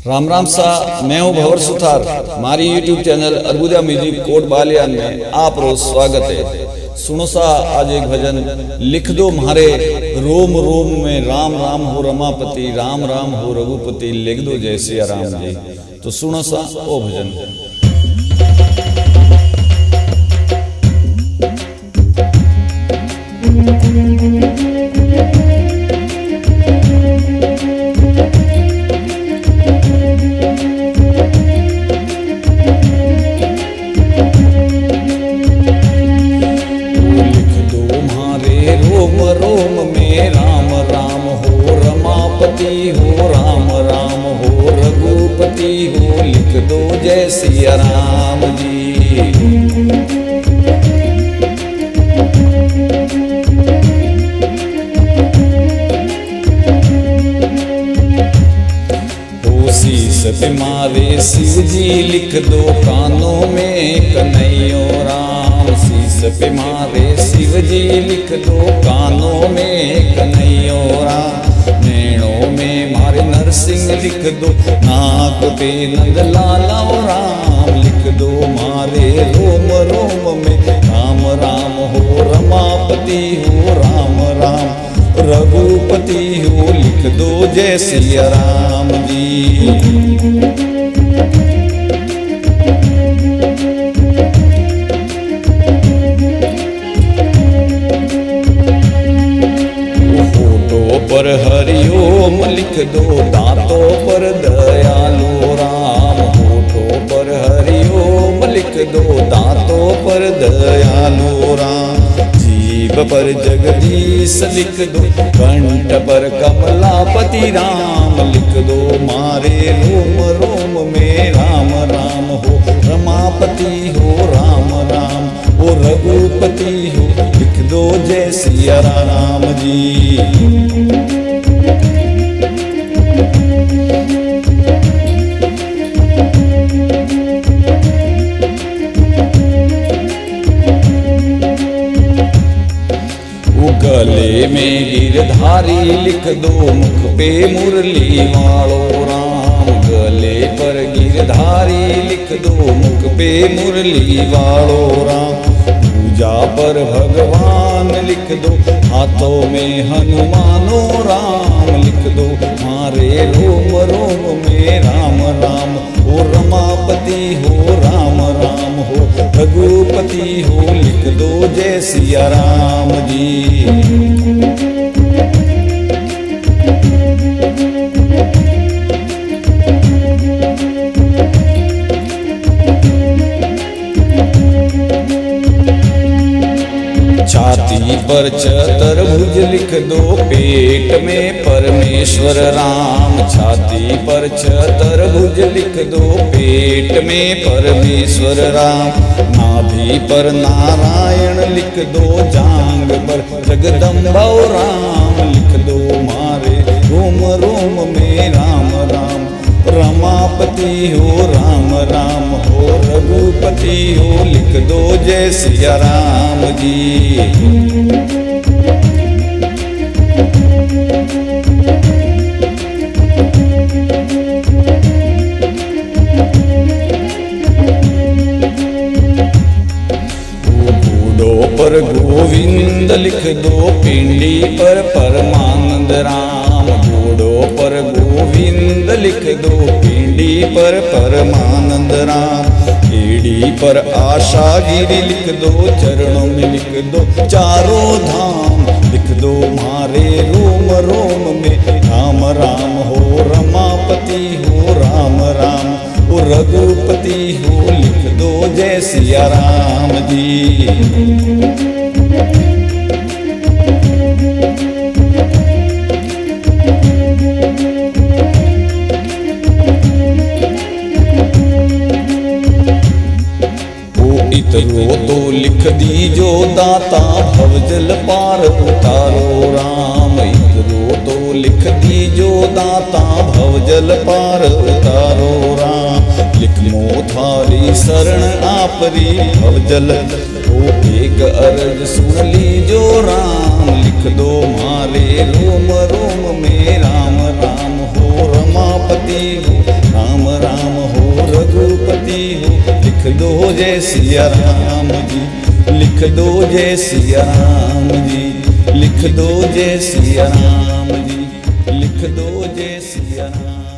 राम राम सा। मैं हूं भंवर सुथार। हमारी यूट्यूब चैनल अरबुजा म्यूजिक कोट बालियान में आप रोज स्वागत है। सुनो सा आज एक भजन, लिख दो म्हारे रोम रोम में राम राम हो रमापति, राम राम हो रघुपति, लिख दो जय सिया राम जी। तो सुनो सा ओ भजन। हो राम राम हो रघुपति हो, लिख दो जय सिया राम जी। हो शीस पे मारे शिव जी, लिख दो कानों में कन्हैया राम। शीस पे मारे शिव जी, लिख दो कानों में कन्हैया राम। नैनों में मारे नरसिंह, लिख दो नाक पे नंद लाला राम। लिख दो मारे रोम रोम में राम राम हो रमापति हो, राम राम रघुपति हो, लिख दो जय सिया राम जी। पर हरिओम लिख दो, दांतों पर दयालु राम। होठों पर हरिओम लिख दो, दांतों पर दयालु राम। जीभ पर जगदीश लिख दो, कंठ पर कमलापति राम। लिख दो मारे रोम रोम में राम राम हो रमापति हो, राम राम ओ रघुपति हो, लिख दो जय सिया राम जी। गले में गिरधारी लिख दो, मुख पे मुरली वालो राम। गले पर गिरधारी लिख दो, मुख पे मुरली वालो राम। पूजा पर भगवान लिख दो, हाथों में हनुमानो राम। लिख दो मारे रोम रोम में राम राम हो रमापति हो, राम राम हो रघुपति हो, लिख दो जय सिया राम जी। छाती पर चतुर्भुज लिख दो, पेट में परमेश्वर राम। छाती पर चतुर्भुज लिख दो, पेट में परमेश्वर राम। नाभि पर नारायण लिख दो, जांग पर जगदम्बा राम। लिख दो मारे रोम रोम में राम राम रमापति हो, राम राम हो रघुपति हो, लिख दो जय सिया राम जी। बूढ़ों पर गोविंद लिख दो, पिंडी पर परमानंद राम। बूढ़ों पर गोविंद लिख दो, पिंडी पर परमानंद राम। एड़ी पर आशा गिरी लिख दो, चरणों में लिख दो चारों धाम। लिख दो मारे रोम रोम में राम राम हो रमापति हो, राम राम ओ रघुपति हो, लिख दो जय सिया राम जी। इतरो तो लिख दीजो दाता, भवजल पार उतारो राम। इतरो तो लिख दीजो दाता, भवजल पार उतारो राम। लिख मो थारी शरण आपरी, भवजल ओ एक अर्ज सुन लीजो राम। लिख दो मारे रोम रोम में राम राम हो रमापति हो, लिख दो जय सिया राम जी, लिख दो जय सिया राम जी, लिख दो जय सिया राम जी, लिख दो जय सिया राम।